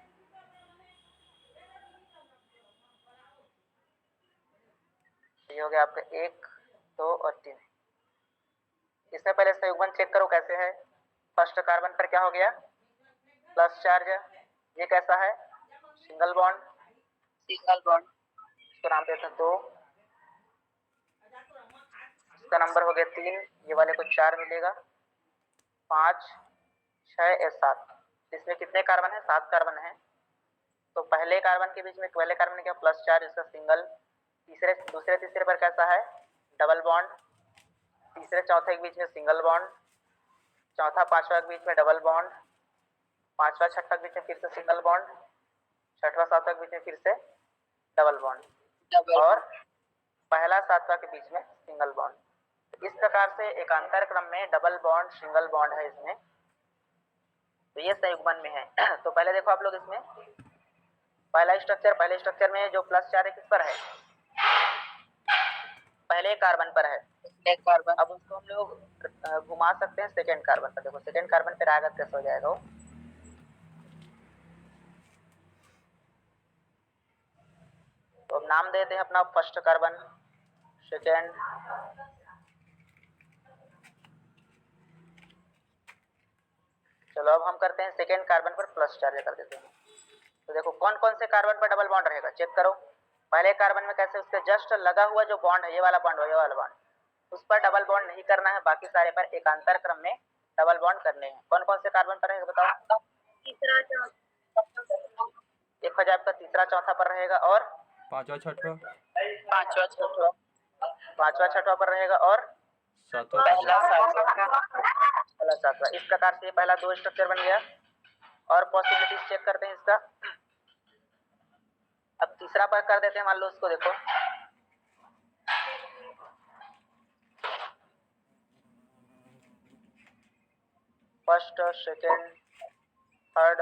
S1: ये हो गया आपका 1 2 और 3। इससे पहले संयुग्मन चेक करो कैसे है। फर्स्ट कार्बन पर क्या हो गया प्लस चार्ज, ये कैसा है सिंगल बॉन्ड,
S3: सिंगल बॉन्ड,
S1: इसको नाम देते हैं 2, इसका नंबर हो गया 3, ये वाले को 4 मिलेगा, 5 6 या 7। इसमें कितने कार्बन है, 7 कार्बन है। तो पहले कार्बन के बीच में पहले कार्बन ने क्या प्लस चार्ज, इसका सिंगल, तीसरे दूसरे तीसरे पर कैसा है डबल बॉन्ड, तीसरे चौथे के बीच में सिंगल बॉन्ड, चौथा पांचवा के बीच में डबल बॉन्ड, पांचवा छठा के बीच में फिर से सिंगल बॉन्ड, छठवा सातवां के बीच में फिर से डबल बॉन्ड और पहला सातवां के बीच में सिंगल बॉन्ड। इस प्रकार से एकांतर क्रम में डबल बॉन्ड सिंगल बॉन्ड है इसमें, तो ये संयुग्मन में है। तो पहले देखो आप लोग, इसमें पहला स्ट्रक्चर, पहले स्ट्रक्चर में जो प्लस चार्ज किस पर है, पहले कार्बन पर है
S3: एक कार्बन।
S1: अब उसको हम लोग घुमा सकते हैं सेकेंड कार्बन पर। देखो सेकेंड कार्बन पर आएगा कैसे हो जाएगा वो, तो अब नाम देते हैं अपना फर्स्ट कार्बन, सेकेंड, चलो अब हम करते हैं सेकेंड कार्बन पर प्लस चार्ज कर देते हैं। तो देखो कौन कौन से कार्बन पर डबल बॉन्ड रहेगा चेक करो। पहले कार्बन में कैसे उसके जस्ट लगा हुआ जो बॉन्ड है, ये वाला बॉन्ड, ये वाला बॉन्ड, उस पर डबल बॉन्ड नहीं करना है, बाकी सारे पर एकांतर क्रम में डबल बॉन्ड करने हैं। कौन कौन से कार्बन पर रहेगा बताओ,
S3: तीसरा
S1: एक हो जाए आपका तीसरा चौथा पर रहेगा और
S2: पांचवा छठवा,
S3: पांचवा छठवा,
S1: पांचवा छठवा पर रहेगा और
S2: सातवां,
S3: पहला सातवां।
S1: पहला सातवां। इस प्रकार से पहला 2 स्ट्रक्चर बन गया। और पॉसिबिलिटीज चेक करते हैं इसका। अब तीसरा पर कर देते हैं, मान लो उसको देखो, फर्स्ट सेकेंड थर्ड,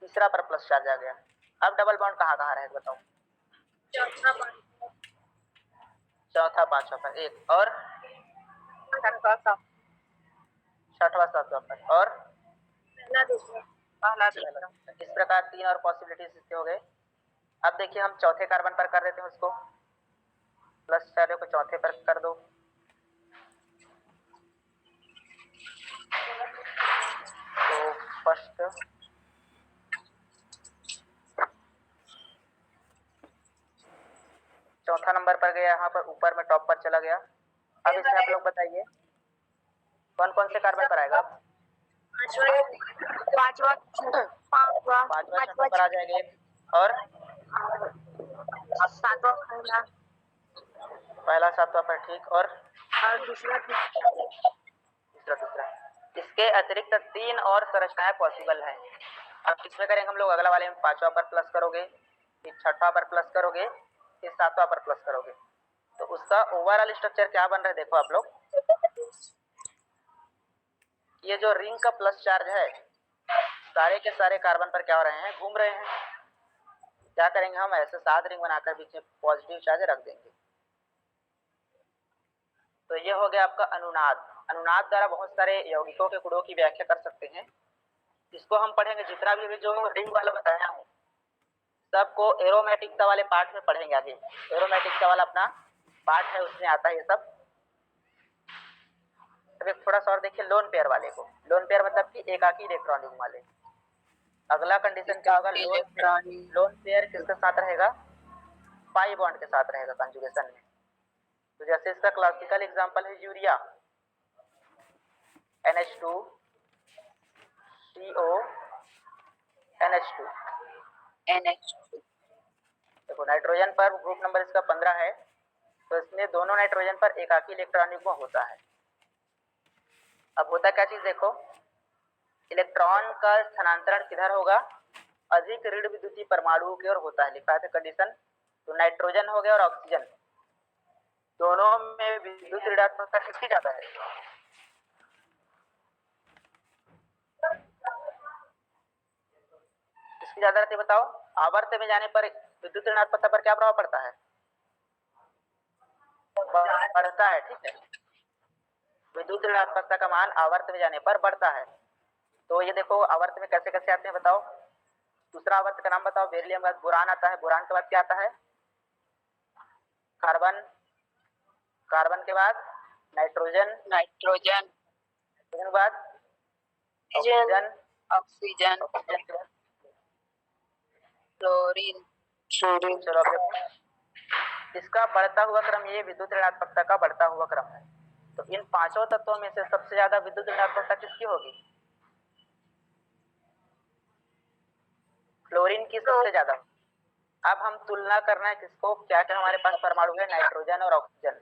S1: तीसरा पर प्लस चार्ज आ गया। अब डबल बॉन्ड कहाँ कहाँ रहेगा बताओ, चौथा पांचवा पर एक, और
S3: छठवां
S1: छठवां सातवां पर, और
S3: पहला दूसरा।
S1: इस प्रकार 3 और पॉसिबिलिटीज इसके हो गए। अब देखिए हम चौथे कार्बन पर कर देते हैं उसको, प्लस चार्ज को चौथे पर कर दो। तो फर्स्ट चौथा नंबर पर गया, यहाँ पर ऊपर में टॉप पर चला गया। अब इसमें आप लोग बताइए कौन कौन से कार्बन पर आएगा?
S3: पांचवा
S1: पांचवा पर आ जाएंगे, और
S3: सातवां
S1: पहला सातवां पर, ठीक, और
S3: दूसरा
S1: तीसरा। इसके अतिरिक्त 3 और संरचनाएं पॉसिबल हैं। अब किसमें करेंगे हम लोग? अगला वाले में पांचवा पर प्लस करोगे, फिर छठवां पर प्लस करोगे, फिर सातवां पर प्लस करोगे, तो उसका ओवरऑल स्ट्रक्चर क्या बन रहा है देखो आप लोग। ये जो रिंग का प्लस चार्ज है, सारे के सारे कार्बन पर क्या हो रहे हैं? घूम रहे हैं। क्या करेंगे हम? ऐसे 7 रिंग बनाकर बीच में पॉजिटिव चार्ज रख देंगे। तो ये हो गया आपका अनुनाद। अनुनाद द्वारा बहुत सारे यौगिकों के गुणों की व्याख्या कर सकते हैं। इसको हम पढ़ेंगे, जितना भी जो रिंग वाला बताया हूँ सबको एरोमेटिक्स वाले पार्ट में पढ़ेंगे आगे। एरोमेटिक्स वाला अपना पार्ट है, उसमें आता है ये सब। अब एक थोड़ा सा और देखिए लोन पेयर वाले को। लोन पेयर मतलब कि एकाकी इलेक्ट्रॉन युग्म वाले। अगला कंडीशन क्या होगा? लोन पेयर किसके साथ रहेगा? पाई बॉन्ड के साथ रहेगा कंजुगेशन में। तो जैसे इसका क्लासिकल एग्जांपल है यूरिया, NH2 CO NH2। देखो नाइट्रोजन पर ग्रुप नंबर इसका 15 है, तो इसमें दोनों नाइट्रोजन पर एकाकी इलेक्ट्रॉन युग्म होता है। अब होता क्या चीज देखो, इलेक्ट्रॉन का स्थानांतरण किधर होगा? अधिक ऋण विद्युतीय परमाणुओं की ओर होता है, लिखा है कंडीशन। तो नाइट्रोजन हो गया और ऑक्सीजन, दोनों में विद्युत ऋणात्मकता किसकी ज्यादा है? किसकी ज्यादा रहती है बताओ? आवर्त में जाने पर विद्युत ऋणात्मकता पर क्या प्रभाव पड़ता है? बढ़ता है, ठीक है। विद्युत ऋणात्मकता का मान आवर्त में जाने पर बढ़ता है। तो ये देखो आवर्त में कैसे कैसे आते हैं बताओ। दूसरा आवर्त का नाम बताओ। बेरिलियम के बाद बोरान आता है, बोरान के बाद क्या आता है? कार्बन, कार्बन के बाद नाइट्रोजन, के बाद ऑक्सीजन,
S3: क्लोरीन।
S1: चलो इसका बढ़ता हुआ क्रम, ये विद्युत ऋणात्मकता का बढ़ता हुआ क्रम है। तो इन पांचों तत्वों में से सबसे ज्यादा विद्युत ऋणात्मकता किसकी होगी? क्लोरीन की सबसे ज्यादा। अब हम तुलना करना है किसको, क्या क्या हमारे पास परमाणु है? नाइट्रोजन और ऑक्सीजन।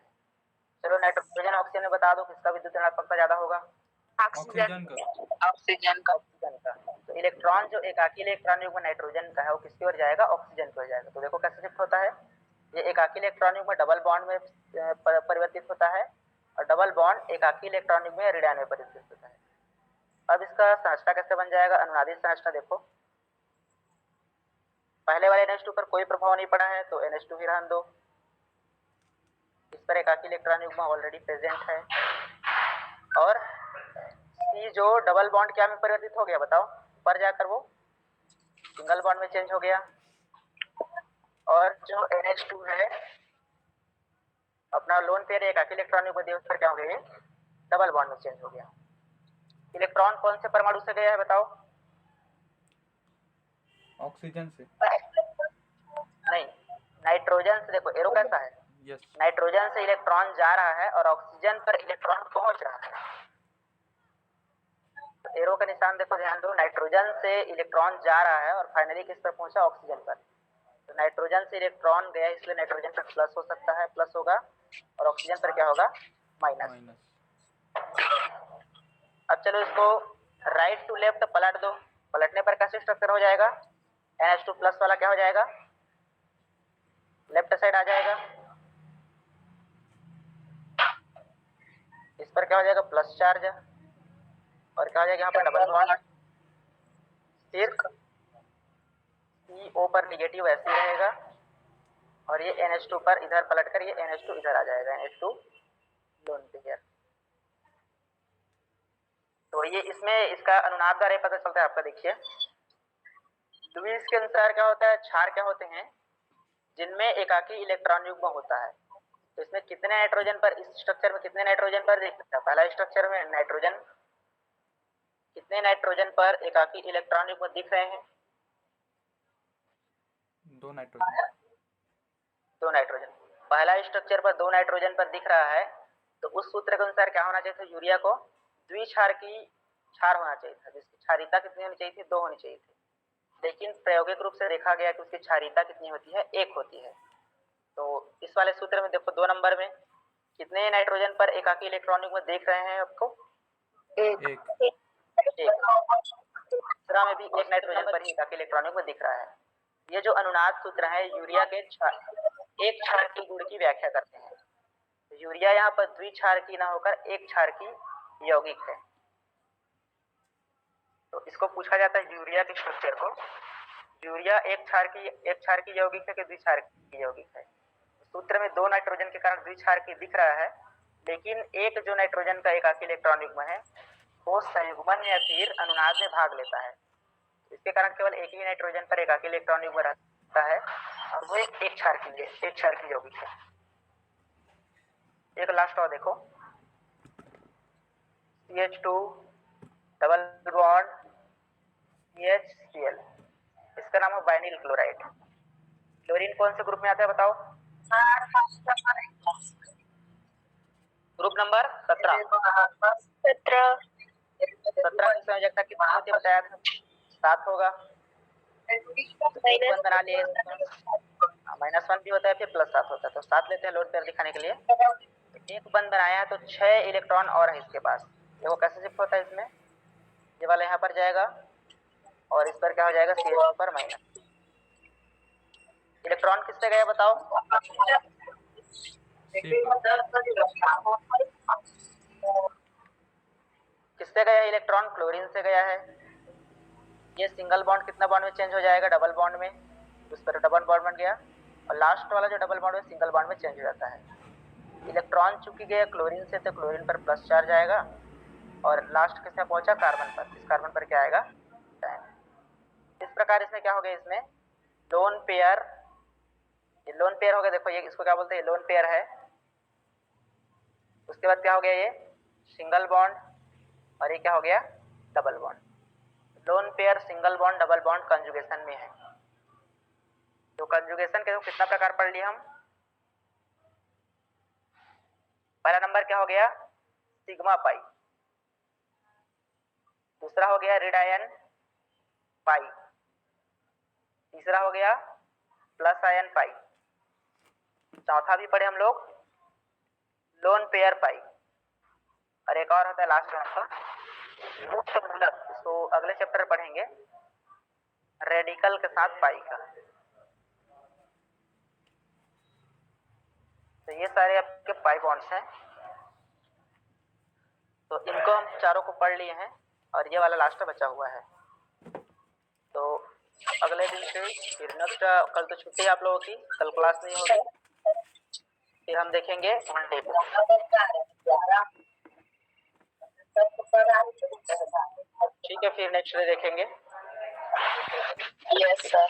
S1: चलो नाइट्रोजन ऑक्सीजन में बता दो किसका विद्युत ऋणात्मकता ज्यादा होगा?
S2: ऑक्सीजन का।
S1: तो इलेक्ट्रॉन जो एकाकी इलेक्ट्रॉन युग्म नाइट्रोजन का है वो किसकी ओर जाएगा? ऑक्सीजन की ओर जाएगा। तो देखो कैसे शिफ्ट होता है। ये एकाकी इलेक्ट्रॉन युग्म डबल बॉन्ड में परिवर्तित होता है, और डबल बॉन्ड एकाकी इलेक्ट्रॉन युग्म में ऋणायन में परिवर्तित होता है। अब इसका संरचना कैसे बन जाएगा? अनुनादी संरचना देखो, पहले वाले NH2 पर कोई प्रभाव नहीं पड़ा है तो NH2 ही रहने दो। इस पर एकाकी इलेक्ट्रॉन युग्म ऑलरेडी प्रेजेंट है, और C जो डबल बॉन्ड क्या में परिवर्तित हो गया बताओ? ऊपर जाकर वो सिंगल बॉन्ड में चेंज हो गया। और जो NH2 है अपना लोन पेयर एकाकी इलेक्ट्रॉन युग्म दिए, उस पर क्या हो गया? डबल बॉन्ड में चेंज हो गया। इलेक्ट्रॉन कौन से परमाणु से गया है बताओ?
S2: ऑक्सीजन से
S1: नहीं, नाइट्रोजन से। देखो एरो कैसा है,
S2: यस।
S1: नाइट्रोजन से इलेक्ट्रॉन जा रहा है और ऑक्सीजन पर इलेक्ट्रॉन पहुंच रहा है। तो एरो का निशान देखो, ध्यान दो, नाइट्रोजन से इलेक्ट्रॉन जा रहा है और फाइनली किस पर पहुंचा? ऑक्सीजन पर। तो नाइट्रोजन से इलेक्ट्रॉन गया, इसलिए नाइट्रोजन पर प्लस हो सकता है, प्लस होगा, और ऑक्सीजन पर क्या होगा? माइनस। अब चलो इसको राइट टू लेफ्ट पलट दो। पलटने पर कैसे स्ट्रक्चर हो जाएगा? NH2 प्लस वाला क्या हो जाएगा? लेफ्ट साइड आ जाएगा। इस पर क्या हो जाएगा? प्लस चार्ज, और क्या हो जाएगा यहाँ पर? Double bond. फिर CO पर निगेटिव ऐसे ही रहेगा, और ये NH2 पर इधर पलटकर ये NH2 इधर आ जाएगा, NH2 लोन पेयर। तो ये इसमें इसका अनुनाद द्वारा पता चलता है आपका। देखिए लुईस के अनुसार क्या होता है, क्षार क्या होते हैं जिनमें एकाकी इलेक्ट्रॉन युग्म होता है। तो इसमें कितने नाइट्रोजन पर, इस स्ट्रक्चर में कितने नाइट्रोजन पर देख सकते हैं। पहला स्ट्रक्चर में नाइट्रोजन, कितने नाइट्रोजन पर एकाकी इलेक्ट्रॉन युग्म दिख रहे हैं?
S2: 2 नाइट्रोजन।
S1: 2 नाइट्रोजन। पहला स्ट्रक्चर पर 2 नाइट्रोजन पर दिख रहा है, तो उस सूत्र के अनुसार क्या होना चाहिए था, यूरिया को द्विक्षार की क्षार होना चाहिए था, जिसकी क्षारीयता कितनी होनी चाहिए थी, 2 होनी चाहिए थी। लेकिन प्रायोगिक रूप से देखा गया कि उसकी क्षारीयता कितनी होती है, 1 होती है। तो इस वाले सूत्र में देखो 2 नंबर में कितने नाइट्रोजन पर एकाकी इलेक्ट्रॉन युग्म देख रहे हैं आपको?
S2: 1।
S1: दूसरा में भी 1 नाइट्रोजन पर ही एकाकी इलेक्ट्रॉन युग्म दिख रहा है। ये जो अनुनाद सूत्र है यूरिया के एक क्षार की गुण की व्याख्या करते हैं। तो यूरिया यहाँ पर द्विक्षार की ना होकर एक क्षार की यौगिक है। तो इसको पूछा जाता है यूरिया के स्ट्रक्चर को, यूरिया एक क्षार की यौगिक है कि द्विक्षार की यौगिक है। सूत्र में 2 नाइट्रोजन के कारण द्विक्षार की दिख रहा है, लेकिन एक जो नाइट्रोजन का एकाकी इलेक्ट्रॉन युग्म है वो संयुग्मन या फिर अनुनाद में भाग लेता है। इसके कारण केवल एक ही नाइट्रोजन पर एकाकी इलेक्ट्रॉन युग्म रहता है और वो एक क्षार की यौगिक है। एक लास्ट और देखो, CH2 डबल बॉन्ड CHCl, इसका नाम है वाइनिल क्लोराइड। क्लोरीन कौन से ग्रुप में आता है बताओ? ग्रुप नंबर 17 की संयोजकता कितनी होती है बताया था? 7 होगा। बना लिए -1 भी होता है, फिर +7 होता है, तो 7 लेते हैं लोड पेयर दिखाने के लिए। एक बंद बनाया है तो 6 इलेक्ट्रॉन और है इसके पास। देखो कैसे शिफ्ट होता है इसमें, ये वाला यहाँ पर जाएगा और इस पर क्या हो जाएगा, CH2 पर माइनस। इलेक्ट्रॉन किससे गया बताओ? किससे गया इलेक्ट्रॉन? क्लोरीन से गया है। ये सिंगल बॉन्ड कितना बॉन्ड में चेंज हो जाएगा, डबल बॉन्ड में, उस पर डबल बॉन्ड बन गया और लास्ट वाला जो डबल बॉन्ड है सिंगल बॉन्ड में चेंज हो जाता है। इलेक्ट्रॉन चूंकि गया क्लोरीन से तो क्लोरीन पर प्लस चार्ज आएगा और लास्ट किससे पहुंचा, कार्बन पर। इस कार्बन पर क्या आएगा, इस प्रकार इसमें क्या हो गया, इसमें लोन पेयर, ये लोन पेयर हो गया। देखो ये इसको क्या बोलते हैं, लोन पेयर है। उसके बाद क्या हो गया, ये सिंगल बॉन्ड और ये क्या हो गया, double bond. Lone pair, single bond, double bond conjugation में है। तो कंजुगेशन के कितना प्रकार पढ़ लिए हम? पहला नंबर क्या हो गया, सिग्मा पाई। दूसरा हो गया रेड पाई। तीसरा हो गया प्लस आयन पाई। चौथा भी पढ़े हम लोग, लोन पेयर पाई। और एक और होता है लास्ट आंसर मुक्त मूलक, तो अगले चैप्टर पढ़ेंगे रेडिकल के साथ पाई का। तो ये सारे आपके पाई बॉन्ड्स हैं, तो इनको हम चारों को पढ़ लिए हैं और ये वाला लास्ट बचा हुआ है। तो अगले दिन से फिर नेक्स्ट, कल तो छुट्टी है आप लोगों की, कल क्लास नहीं होगी, फिर हम देखेंगे मंडे को। ठीक है, फिर नेक्स्ट डे देखेंगे।
S3: Yes sir.